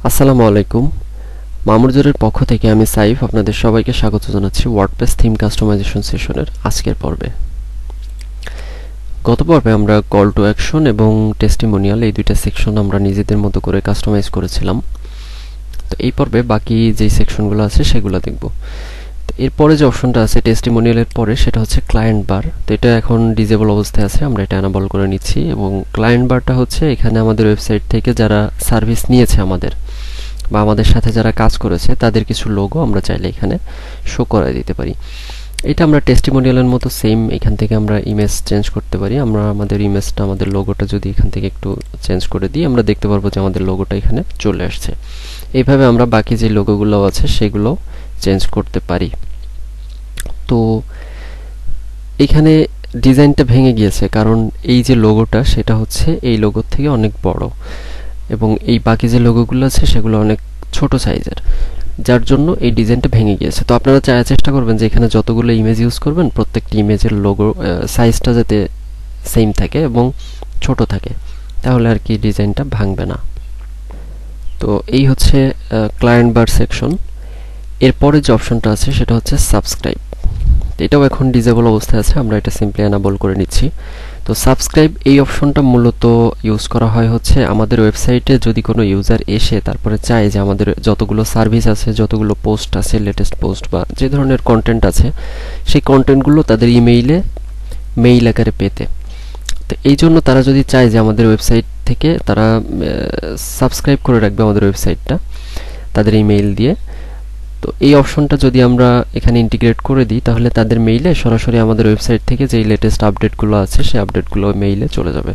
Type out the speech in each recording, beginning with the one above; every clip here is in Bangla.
আসসালামু আলাইকুম। মামুরজোরের পক্ষ থেকে আমি সাইফ আপনাদের সবাইকে স্বাগত জানাচ্ছি ওয়ার্ডপ্রেস থিম কাস্টমাইজেশন সেশনের আজকের পর্বে। গত পর্বে আমরা কল টু অ্যাকশন এবং টেস্টিমোনিয়াল এই দুইটা সেকশন আমরা নিজেদের মতো করে কাস্টমাইজ করেছিলাম। তো এই পর্বে বাকি যেই সেকশনগুলো আছে সেগুলো দেখব। তো এরপরে যে অপশনটা আছে টেস্টিমোনিয়ালের পরে সেটা হচ্ছে ক্লায়েন্ট বার। তো এটা এখন ডিজেবল অবস্থায় আছে, আমরা এটা এনেবল করে নিচ্ছি। এবং ক্লায়েন্ট বারটা হচ্ছে এখানে আমাদের ওয়েবসাইট থেকে যারা সার্ভিস নিয়েছে আমাদের বা আমাদের সাথে যারা কাজ করেছে তাদের কিছু লোগো আমরা চাইলে এখানে শো করায় দিতে পারি। এটা আমরা টেস্টিমোনিয়ালের মতো সেম এখান থেকে আমরা ইমেজ চেঞ্জ করতে পারি। আমরা আমাদের ইমেজটা আমাদের লোগোটা যদি এখান থেকে একটু চেঞ্জ করে দিই আমরা দেখতে পারবো যে আমাদের লোগোটা এখানে চলে আসছে। এইভাবে আমরা বাকি যে লোগোগুলো আছে সেগুলো চেঞ্জ করতে পারি। তো এখানে ডিজাইনটা ভেঙে গিয়েছে কারণ এই যে লোগোটা সেটা হচ্ছে এই লোগোর থেকে অনেক বড় এবং এই বাকি যে লোগোগুলো আছে সেগুলো অনেক ছোট সাইজের, যার জন্য এই ডিজাইনটা ভেঙে গিয়েছে। তো আপনারা চেষ্টা করবেন যে এখানে যতগুলো ইমেজ ইউজ করবেন প্রত্যেকটি ইমেজের লোগো সাইজটা যাতে সেম থাকে এবং ছোট থাকে, তাহলে আর কি ডিজাইনটা ভাঙবে না। তো এই হচ্ছে ক্লায়েন্ট বার সেকশন। এরপরে যে অপশনটা আছে সেটা হচ্ছে সাবস্ক্রাইব। এটাও এখন ডিজেবল অবস্থায় আছে, আমরা এটা সিম্পলি এনেবল করে নিচ্ছি। তো সাবস্ক্রাইব এই অপশনটা মূলত ইউজ করা হয় হচ্ছে আমাদের ওয়েবসাইটে যদি কোনো ইউজার এসে তারপরে চায় যে আমাদের যতগুলো সার্ভিস আছে, যতগুলো পোস্ট আছে, লেটেস্ট পোস্ট বা যে ধরনের কন্টেন্ট আছে সেই কন্টেন্টগুলো তাদের ইমেইলে মেইল আকারে পেতে। তো এই জন্য তারা যদি চায় যে আমাদের ওয়েবসাইট থেকে তারা সাবস্ক্রাইব করে রাখবে আমাদের ওয়েবসাইটটা তাদের ইমেইল দিয়ে, তো এই অপশনটা যদি আমরা এখানে ইন্টিগ্রেট করে দিই তাহলে তাদের মেইলে সরাসরি আমাদের ওয়েবসাইট থেকে যেই লেটেস্ট আপডেটগুলো আছে সেই আপডেটগুলো মেইলে চলে যাবে।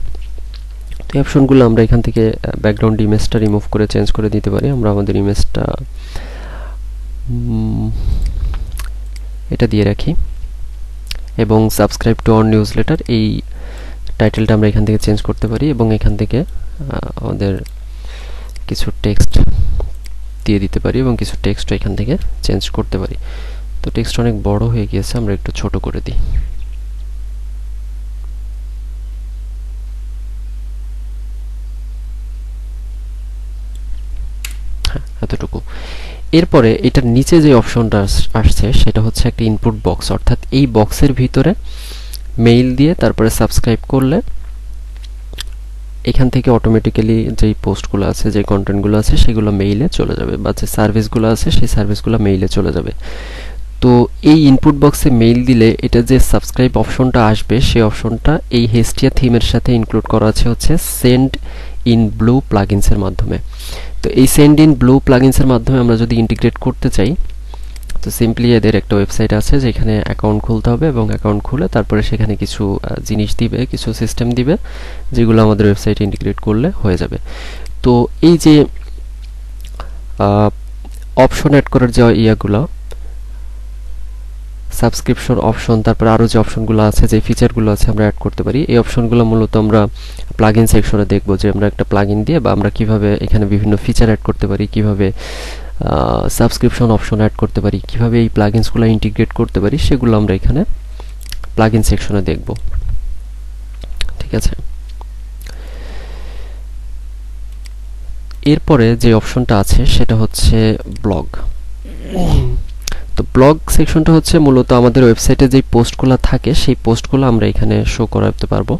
তো এই অপশনগুলো আমরা এখান থেকে ব্যাকগ্রাউন্ড ইমেজটা রিমুভ করে চেঞ্জ করে দিতে পারি। আমরা আমাদের ইমেজটা এটা দিয়ে রাখি এবং সাবস্ক্রাইব টু আওয়ার নিউজলেটার এই টাইটেলটা আমরা এখান থেকে চেঞ্জ করতে পারি এবং এখান থেকে আমাদের কিছু টেক্সট দিয়ে দিতে পারি এবং কিছু টেক্সট এখান থেকে চেঞ্জ করতে পারি। তো টেক্সট অনেক বড় হয়ে গিয়েছে, আমরা একটু ছোট করে দিই। এতটুকু। এরপরে এটার নিচে যে অপশনটা আসছে সেটা হচ্ছে একটা ইনপুট বক্স, অর্থাৎ এই বক্সের ভিতরে মেইল দিয়ে তারপরে সাবস্ক্রাইব করলে এখান থেকে অটোমেটিক্যালি যেই পোস্টগুলো আছে, যে কন্টেন্টগুলো আছে সেগুলো মেইলে চলে যাবে বা যে সার্ভিসগুলো আছে সেই সার্ভিসগুলো মেইলে চলে যাবে। তো এই ইনপুট বক্সে মেইল দিলে এটা যে সাবস্ক্রাইব অপশনটা আসবে সেই অপশনটা এই হেস্টিয়া থিমের সাথে ইনক্লুড করা আছে হচ্ছে সেন্ড ইন ব্লু প্লাগইনসের মাধ্যমে। তো এই সেন্ড ইন ব্লু প্লাগইনসের মাধ্যমে আমরা যদি ইন্টিগ্রেট করতে চাই তো সিম্পলি এদের একটা ওয়েবসাইট আছে যেখানে অ্যাকাউন্ট খুলতে হবে এবং অ্যাকাউন্ট খুলে তারপরে সেখানে কিছু জিনিস দিবে, কিছু সিস্টেম দিবে যেগুলো আমাদের ওয়েবসাইটে ইন্টিগ্রেট করলে হয়ে যাবে। তো এই যে অপশন অ্যাড করার যে ইয়াগুলো সাবস্ক্রিপশন অপশন, তারপরে আরও যে অপশনগুলো আছে, যে ফিচারগুলো আছে আমরা অ্যাড করতে পারি। এই অপশনগুলো মূলত আমরা প্লাগইন সেকশনে দেখব যে আমরা একটা প্লাগইন দিয়ে বা আমরা কিভাবে এখানে বিভিন্ন ফিচার অ্যাড করতে পারি, কিভাবে সাবস্ক্রিপশন অপশন অ্যাড করতে পারি, কিভাবে এই প্লাগইনসগুলো ইন্টিগ্রেট করতে পারি সেগুলো আমরা এখানে প্লাগইন সেকশনে দেখব। ঠিক আছে। এরপরে যে অপশনটা আছে সেটা হচ্ছে ব্লগ। তো ব্লগ সেকশনটা হচ্ছে মূলত আমাদের ওয়েবসাইটে যে পোস্টগুলো থাকে সেই পোস্টগুলো আমরা এখানে শো করাতে পারবো।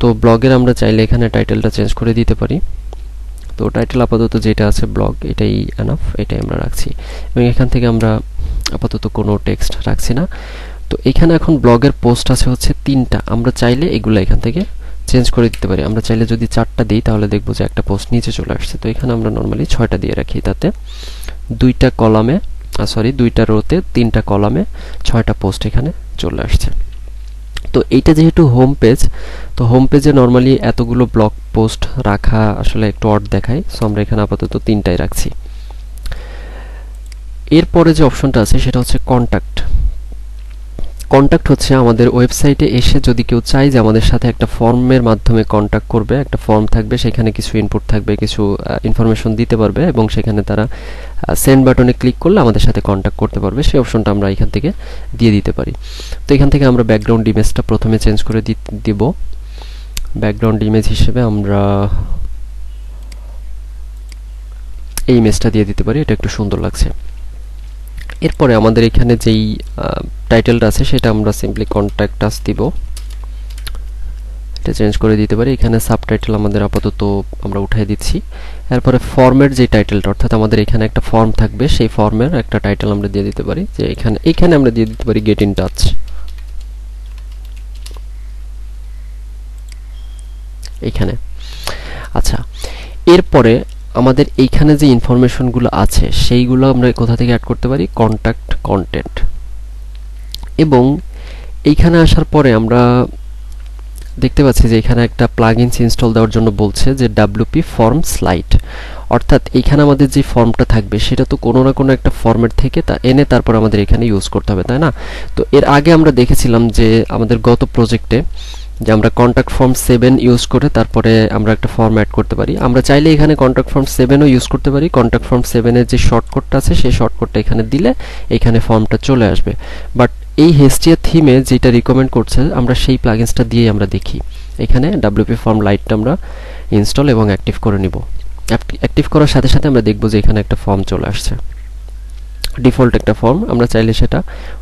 তো ব্লগের আমরা চাইলে এখানে টাইটেলটা চেঞ্জ করে দিতে পারি। তো টাইটেল আপাতত যেটা আছে ব্লগ এটাই এনাফ, এটাই আমরা রাখছি এবং এখান থেকে আমরা আপাতত কোনো টেক্সট রাখছি না। তো এখানে এখন ব্লগের পোস্ট আছে হচ্ছে 3টা, আমরা চাইলে এগুলো এখান থেকে চেঞ্জ করে দিতে পারি। আমরা চাইলে যদি 4টা দিই তাহলে দেখবো যে একটা পোস্ট নিচে চলে আসছে। তো এখানে আমরা নর্মালি 6টা দিয়ে রাখি, তাতে 2টা কলামে 2টা রোতে 3টা কলামে 6টা পোস্ট এখানে চলে আসছে। তো এইটা যেহেতু হোম পেজ, তো হোম পেজে নর্মালি এতগুলো ব্লগ পোস্ট রাখা আসলে একটু অড দেখায়, সো আমরা এখানে আপাতত 3টাই রাখছি। এরপরে যে অপশনটা আছে সেটা হচ্ছে কন্ট্যাক্ট। কন্ট্যাক্ট হচ্ছে আমাদের ওয়েবসাইটে এসে যদি কেউ চায় যে আমাদের সাথে একটা ফর্মের মাধ্যমে কন্ট্যাক্ট করবে, একটা ফর্ম থাকবে সেখানে কিছু ইনপুট থাকবে, কিছু ইনফরমেশন দিতে পারবে এবং সেখানে তারা সেন্ড বাটনে ক্লিক করলে আমাদের সাথে কন্ট্যাক্ট করতে পারবে, সেই অপশনটা আমরা এখান থেকে দিয়ে দিতে পারি। তো এখান থেকে আমরা ব্যাকগ্রাউন্ড ইমেজটা প্রথমে চেঞ্জ করে দিব। ব্যাকগ্রাউন্ড ইমেজ হিসেবে আমরা এই ইমেজটা দিয়ে দিতে পারি, এটা একটু সুন্দর লাগছে। এরপরে আমাদের এখানে যেই টাইটেলটা আছে সেটা আমরা সিম্পলি কন্ট্যাক্ট আস দিব, এটা চেঞ্জ করে দিতে পারি। এখানে সাবটাইটেল আমাদের আপাতত আমরা উঠিয়ে দিচ্ছি। এরপরে ফর্মের যে টাইটেলটা, অর্থাৎ আমাদের এখানে একটা ফর্ম থাকবে, সেই ফর্মের একটা টাইটেল আমরা দিয়ে দিতে পারি, যে এখানে আমরা দিয়ে দিতে পারি গেট ইন টাচ। এইখানে আচ্ছা, এরপরে আমাদের এইখানে যে ইনফরমেশনগুলো আছে সেইগুলো আমরা কোথা থেকে অ্যাড করতে পারি, কন্ট্যাক্ট কন্টেন্ট। এবং এইখানে আসার পরে আমরা দেখতে পাচ্ছি যে এখানে একটা প্লাগইনস ইনস্টল দেওয়ার জন্য বলছে যে WP ফর্ম স্লাইড, অর্থাৎ এইখানে আমাদের যে ফর্মটা থাকবে সেটা তো কোনো না কোনো একটা ফরম্যাট থেকে তা এনে তারপর আমাদের এখানে ইউজ করতে হবে, তাই না? তো এর আগে আমরা দেখেছিলাম যে আমাদের গত প্রজেক্টে যে আমরা কন্ট্যাক্ট ফর্ম 7 ইউজ করে তারপরে আমরা একটা ফর্ম অ্যাড করতে পারি। আমরা চাইলে এখানে কন্ট্যাক্ট ফর্ম 7ও ইউজ করতে পারি। কন্ট্যাক্ট ফর্ম 7 এর যে শর্টকাটটা আছে সেই শর্টকাটটা এখানে দিলে এখানে ফর্মটা চলে আসবে। বাট এই হেস্টিয়া থিমে যেটা রিকমেন্ড করছে আমরা সেই প্লাগইনসটা দিয়ে আমরা দেখি। এখানে WP ফর্ম লাইটটা আমরা ইনস্টল এবং অ্যাক্টিভ করে নিব। অ্যাক্টিভ করার সাথে সাথে আমরা দেখব যে এখানে একটা ফর্ম চলে আসছে, ডিফল্ট একটা ফর্ম। আমরা চাইলে সেটা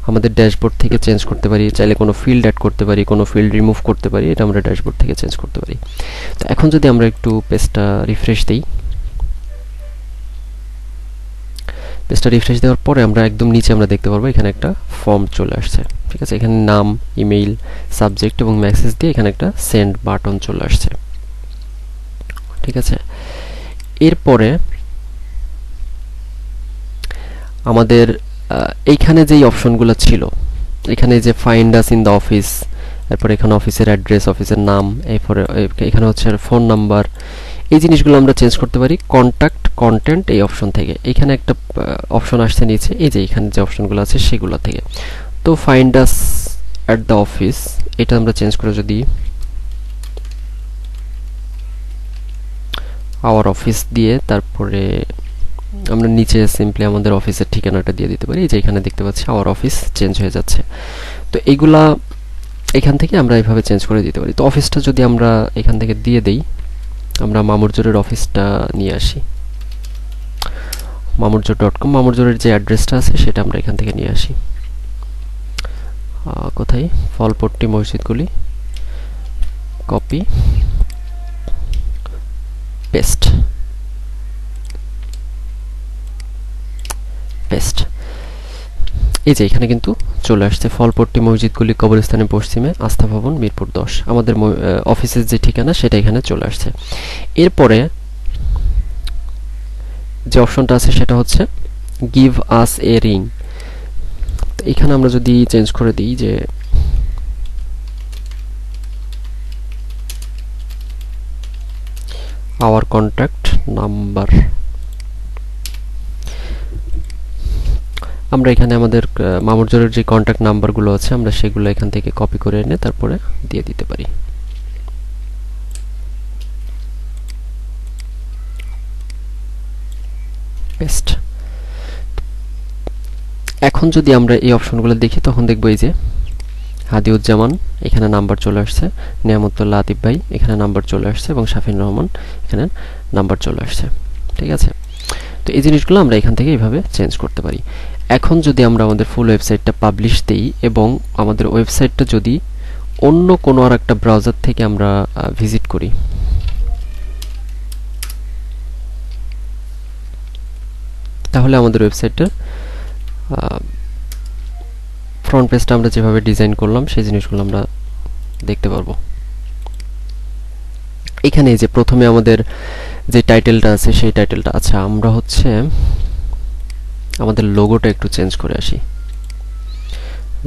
আমাদের ড্যাশবোর্ড থেকে চেঞ্জ করতে পারি, চাইলে কোনো ফিল্ড অ্যাড করতে পারি, কোনো ফিল্ড রিমুভ করতে পারি, এটা আমরা ড্যাশবোর্ড থেকে চেঞ্জ করতে পারি। তো এখন যদি আমরা একটু পেজটা রিফ্রেশ দিই, পেজটা রিফ্রেশ দেওয়ার পরে আমরা একদম নিচে আমরা দেখতে পারবো এখানে একটা ফর্ম চলে আসছে, ঠিক আছে? এখানে নাম, ইমেইল, সাবজেক্ট এবং মেসেজ দিয়ে এখানে একটা সেন্ড বাটন চলে আসছে, ঠিক আছে? এরপরে আমাদের এইখানে যেই অপশনগুলো ছিল, এখানে যে find us in the office, এরপর এখানে অফিসের অ্যাড্রেস, অফিসের নাম, এরপরে এখানে হচ্ছে ফোন নাম্বার, এই জিনিসগুলো আমরা চেঞ্জ করতে পারি কন্ট্যাক্ট কন্টেন্ট এই অপশন থেকে। এখানে একটা অপশন আসছে নিচে, এই যে এখানে যে অপশনগুলো আছে সেগুলো থেকে। তো find us at the office, এটা আমরা চেঞ্জ করে যদি আওয়ার অফিস দিয়ে তারপরে আমরা নিচে সিম্পলি আমাদের অফিসের ঠিকানাটা দিয়ে দিতে পারি, যে এখানে দেখতে পাচ্ছি আওয়ার অফিস চেঞ্জ হয়ে যাচ্ছে। তো এইগুলা এখান থেকে আমরা এইভাবে চেঞ্জ করে দিতে পারি। তো অফিসটা যদি আমরা এখান থেকে দিয়ে দেই, আমরা মামুরজোরের অফিসটা নিয়ে আসি, mamurjor.com, মামুরজোরের যে অ্যাড্রেসটা আছে সেটা আমরা এখান থেকে নিয়ে আসি। কোথায়, ফলপট্টি মসজিদগুলি, কপি পেস্ট, এই যে এখানে কিন্তু চলে আসছে ফলপট্টি মসজিদগুলি কবরস্থানের পশ্চিমে, আস্থা ভবন, মিরপুর 10, আমাদের অফিসের যে ঠিকানা সেটা এখানে চলে আসছে। এরপরে যে অপশনটা আছে সেটা হচ্ছে গিভ আস এ রিং। তো এখানে আমরা যদি চেঞ্জ করে দিই যে আওয়ার কন্ট্যাক্ট নাম্বার, আমরা এখানে আমাদের মামুরজোরের যে কন্ট্যাক্ট নাম্বারগুলো আছে আমরা সেগুলো এখান থেকে কপি করে এনে তারপরে দিয়ে দিতে পারি। পেস্ট। এখন যদি আমরা এই অপশনগুলো দেখি তখন দেখব এই যে হাদিউজ্জামান এখানে নাম্বার চলে আসছে, নিয়ামতুল্লাহ আতিফ ভাই এখানে নাম্বার চলে আসছে এবং শাফিন রহমান এখানে নাম্বার চলে আসছে, ঠিক আছে? তো এই জিনিসগুলো আমরা এখান থেকে এইভাবে চেঞ্জ করতে পারি। এখন যদি আমরা আমাদের ফুল ওয়েবসাইটটা পাবলিশ দেই এবং আমাদের ওয়েবসাইটটা যদি অন্য কোনো আর একটা ব্রাউজার থেকে আমরা ভিজিট করি, তাহলে আমাদের ওয়েবসাইটের ফ্রন্ট পেজটা আমরা যেভাবে ডিজাইন করলাম সেই জিনিসগুলো আমরা দেখতে পারবো। এখানে যে প্রথমে আমাদের যে টাইটেলটা আছে সেই টাইটেলটা, আচ্ছা আমরা হচ্ছে আমাদের লোগোটা একটু চেঞ্জ করে আসি।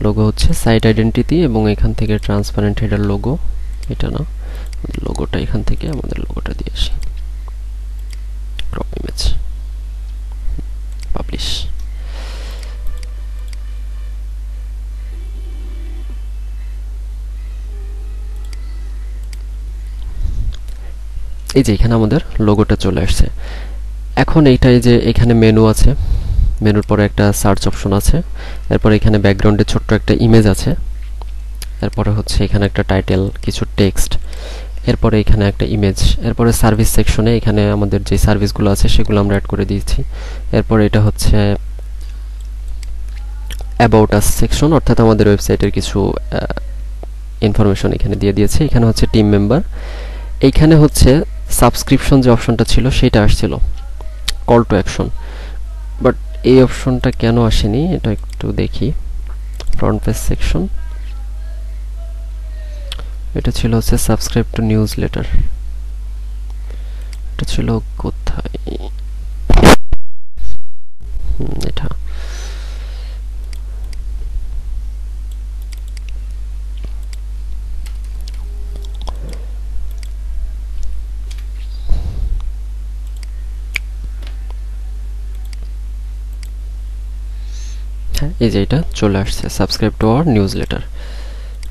লোগো হচ্ছে সাইট আইডেন্টিটি এবং এখান থেকে ট্রান্সপারেন্ট হেডার লোগো, এটা না, লোগোটা এখান থেকে আমাদের লোগোটা দিয়ে আসি, ক্রপ ইমেজ, পাবলিশ। এই যে এখানে আমাদের লোগোটা চলে আসছে। এখন এইটাই যে এখানে মেনু আছে, মেনুর পরে একটা সার্চ অপশন আছে, এরপরে এখানে ব্যাকগ্রাউন্ডে ছোট্ট একটা ইমেজ আছে, এরপরে হচ্ছে এখানে একটা টাইটেল, কিছু টেক্সট, এরপরে এখানে একটা ইমেজ, এরপরে সার্ভিস সেকশনে এখানে আমাদের যে সার্ভিসগুলো আছে সেগুলো আমরা অ্যাড করে দিয়েছি। এরপরে এটা হচ্ছে অ্যাবাউট আস সেকশন, অর্থাৎ আমাদের ওয়েবসাইটের কিছু ইনফরমেশন এখানে দিয়ে দিয়েছে। এখানে হচ্ছে টিম মেম্বার, এইখানে হচ্ছে সাবস্ক্রিপশন যে অপশনটা ছিল সেটা আসছিল, কল টু অ্যাকশন, বাট এই অপশনটা কেন আসেনি এটা একটু দেখি। ফ্রন্ট পেজ সেকশন, এটা ছিল হচ্ছে সাবস্ক্রাইব টু নিউজ লেটার, এটা ছিল কোথায়, এটা হ্যাঁ, এই যে এটা চলে আসছে subscribe to our news letter.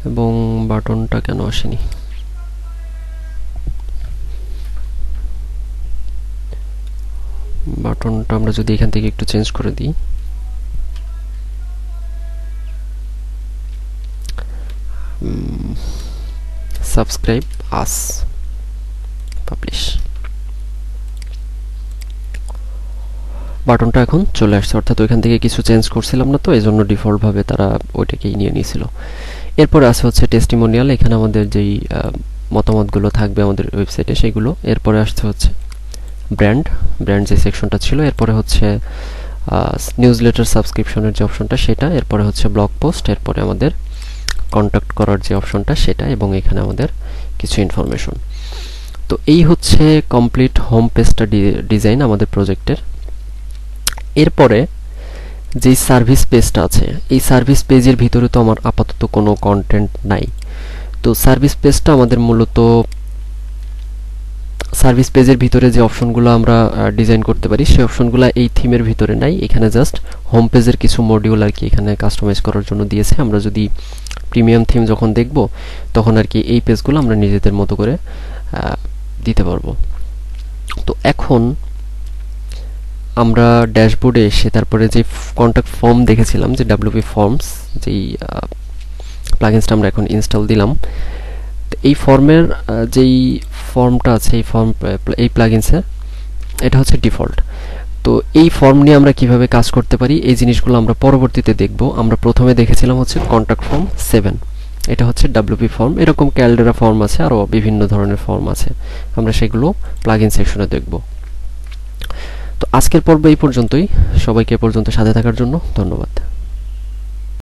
এবং বাটনটা কেন আসেনি, বাটনটা আমরা যদি এখান থেকে একটু চেঞ্জ করে দিই, সাবস্ক্রাইব আস, পাবলিশ, বাটনটা এখন চলে আসছে, অর্থাৎ ওইখান থেকে কিছু চেঞ্জ করছিলাম না, তো এই জন্য ডিফল্টভাবে তারা ওইটাকেই নিয়ে নিয়েছিল। এরপরে আছে হচ্ছে টেস্টিমোনিয়াল, এখানে আমাদের যেই মতামতগুলো থাকবে আমাদের ওয়েবসাইটে সেগুলো। এরপরে আসছে হচ্ছে ব্র্যান্ড, ব্র্যান্ড যে সেকশনটা ছিল। এরপরে হচ্ছে নিউজ লেটার সাবস্ক্রিপশনের যে অপশনটা সেটা। এরপরে হচ্ছে ব্লগ পোস্ট, এরপরে আমাদের কন্ট্যাক্ট করার যে অপশনটা সেটা, এবং এখানে আমাদের কিছু ইনফরমেশন। তো এই হচ্ছে কমপ্লিট হোম পেজটা ডিজাইন আমাদের প্রজেক্টের। এরপরে যেই সার্ভিস পেজটা আছে, এই সার্ভিস পেজের ভিতরে তো আমার আপাতত কোনো কন্টেন্ট নাই। তো সার্ভিস পেজটা আমাদের মূলত সার্ভিস পেজের ভিতরে যে অপশনগুলো আমরা ডিজাইন করতে পারি সেই অপশনগুলো এই থিমের ভিতরে নাই, এখানে জাস্ট হোম পেজের কিছু মডিউল আর কি এখানে কাস্টমাইজ করার জন্য দিয়েছে। আমরা যদি প্রিমিয়াম থিম যখন দেখব তখন আর কি এই পেজগুলো আমরা নিজেদের মতো করে দিতে পারবো। তো এখন আমরা ড্যাশবোর্ডে এসে তারপরে যে কন্ট্যাক্ট ফর্ম দেখেছিলাম, যে ডাব্লিউপি ফর্মস, যেই প্লাগইনসটা আমরা এখন ইনস্টল দিলাম, এই ফর্মের যেই ফর্মটা আছে এই প্লাগইনসের, এটা হচ্ছে ডিফল্ট। তো এই ফর্ম নিয়ে আমরা কিভাবে কাজ করতে পারি এই জিনিসগুলো আমরা পরবর্তীতে দেখব। আমরা প্রথমে দেখেছিলাম হচ্ছে কন্ট্যাক্ট ফর্ম 7, এটা হচ্ছে ডাব্লিউপি ফর্ম। এরকম ক্যালডেরা ফর্ম আছে, আরও বিভিন্ন ধরনের ফর্ম আছে, আমরা সেগুলো প্লাগইন সেকশনে দেখব। তো আজকের পর্ব এই পর্যন্তই। সবাইকে এ পর্যন্ত সাথে থাকার জন্য ধন্যবাদ।